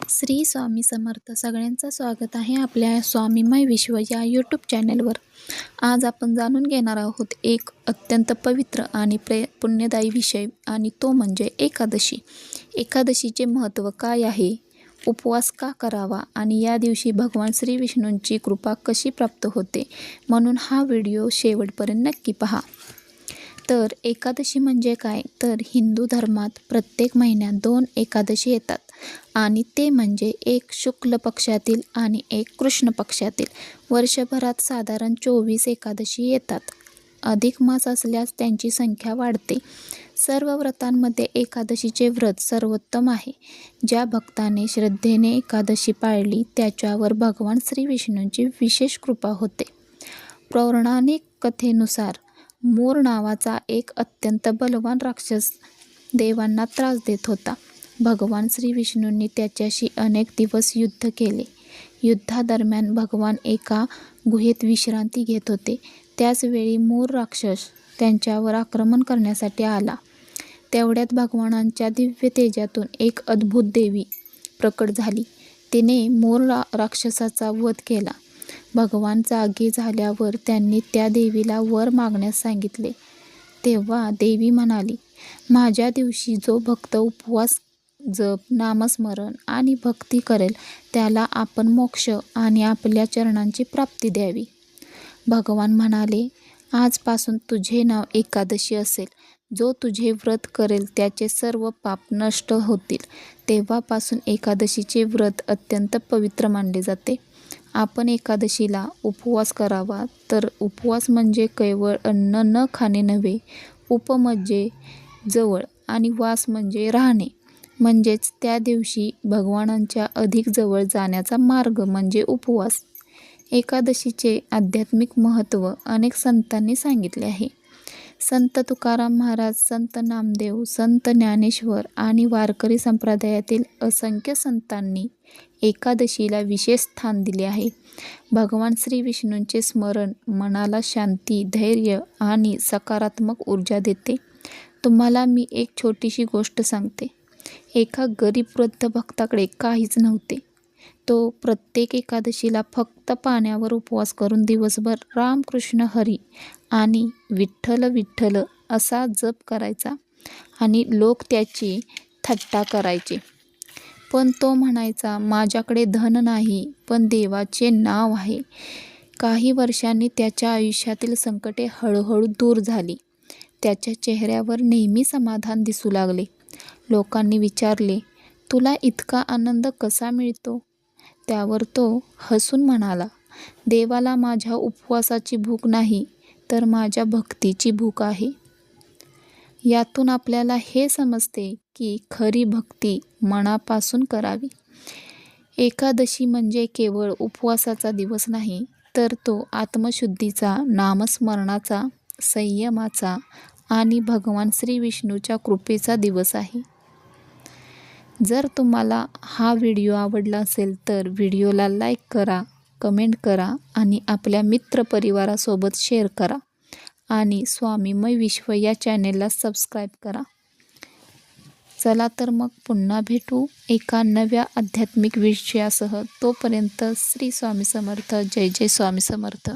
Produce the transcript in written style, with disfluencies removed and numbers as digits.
श्री स्वामी समर्थ. सगळ्यांचं स्वागत आहे आपल्या स्वामीमय विश्व या यूट्यूब चॅनलवर. आज आपण जाणून घेणार आहोत एक अत्यंत पवित्र आणि पुण्यदायी विषय, आणि तो म्हणजे एकादशी. एकादशीचे महत्त्व काय आहे, उपवास का करावा आणि या दिवशी भगवान श्री विष्णूंची कृपा कशी प्राप्त होते, म्हणून हा व्हिडिओ शेवटपर्यंत नक्की पहा. तर एकादशी म्हणजे काय, तर हिंदू धर्मात प्रत्येक महिन्यात 2 एकादशी येतात, आणि ते म्हणजे एक शुक्ल पक्षातील आणि एक कृष्ण पक्षातील. वर्षभरात साधारण 24 एकादशी येतात. अधिक मास असल्यास त्यांची संख्या वाढते. सर्व व्रतांमध्ये एकादशीचे व्रत सर्वोत्तम आहे. ज्या भक्ताने श्रद्धेने एकादशी पाळली त्याच्यावर भगवान श्री विष्णूंची विशेष कृपा होते. पौराणिक कथेनुसार मोर नावाचा एक अत्यंत बलवान राक्षस देवांना त्रास देत होता. भगवान श्री विष्णूंनी त्याच्याशी अनेक दिवस युद्ध केले. युद्धादरम्यान भगवान एका गुहेत विश्रांती घेत होते. त्याचवेळी मोर राक्षस त्यांच्यावर आक्रमण करण्यासाठी आला. तेवढ्यात भगवानांच्या दिव्य तेजातून एक अद्भुत देवी प्रकट झाली. तिने मोर राक्षसाचा वध केला. भगवान जागे झाल्यावर त्यांनी त्या देवीला वर मागण्यास सांगितले. तेव्हा देवी म्हणाली, माझ्या दिवशी जो भक्त उपवास, जप, नामस्मरण आणि भक्ती करेल त्याला आपण मोक्ष आणि आपल्या चरणांची प्राप्ती द्यावी. भगवान म्हणाले, आजपासून तुझे नाव एकादशी असेल. जो तुझे व्रत करेल त्याचे सर्व पाप नष्ट होतील. तेव्हापासून एकादशीचे व्रत अत्यंत पवित्र मानले जाते. आपण एकादशीला उपवास करावा. तर उपवास म्हणजे केवळ अन्न न खाणे नव्हे. उप म्हणजे जवळ आणि वास म्हणजे राहणे, म्हणजेच त्या दिवशी भगवानांच्या अधिक जवळ जाण्याचा मार्ग म्हणजे उपवास. एकादशीचे आध्यात्मिक महत्त्व अनेक संतांनी सांगितले आहे. संत तुकाराम महाराज, संत नामदेव, संत ज्ञानेश्वर आणि वारकरी संप्रदायातील असंख्य संतांनी एकादशीला विशेष स्थान दिले आहे. भगवान श्री विष्णूंचे स्मरण मनाला शांती, धैर्य आणि सकारात्मक ऊर्जा देते. तुम्हाला मी एक छोटीशी गोष्ट सांगते. एका गरीब वृद्ध भक्ताकडे काहीच नव्हते. तो प्रत्येक एकादशीला फक्त पाण्यावर उपवास करून दिवसभर राम कृष्ण हरी आणि विठ्ठल विठ्ठल असा जप करायचा, आणि लोक त्याची थट्टा करायचे. पण तो म्हणायचा, माझ्याकडे धन नाही पण देवाचे नाव आहे. काही वर्षांनी त्याच्या आयुष्यातील संकटे हळूहळू दूर झाली. त्याच्या चेहऱ्यावर नेहमी समाधान दिसू लागले. लोकांनी विचारले, तुला इतका आनंद कसा मिळतो? त्यावर तो हसून म्हणाला, देवाला माझ्या उपवासाची भूक नाही, तर माझ्या भक्तीची भूक आहे. यातून आपल्याला हे समजते की खरी भक्ती मनापासून करावी. एकादशी म्हणजे केवळ उपवासाचा दिवस नाही, तर तो आत्मशुद्धीचा, नामस्मरणाचा, संयमाचा आणि भगवान श्री विष्णूच्या कृपेचा दिवस आहे. जर तुम्हाला हा व्हिडिओ आवडला असेल तर व्हिडिओला लाईक करा, कमेंट करा आणि आपल्या मित्रपरिवारासोबत शेअर करा, आणि स्वामीमय विश्व या चॅनेलला सबस्क्राईब करा. चला तर मग पुन्हा भेटू एका नव्या आध्यात्मिक विषयासह. तोपर्यंत श्री स्वामी समर्थ. जय जय स्वामी समर्थ.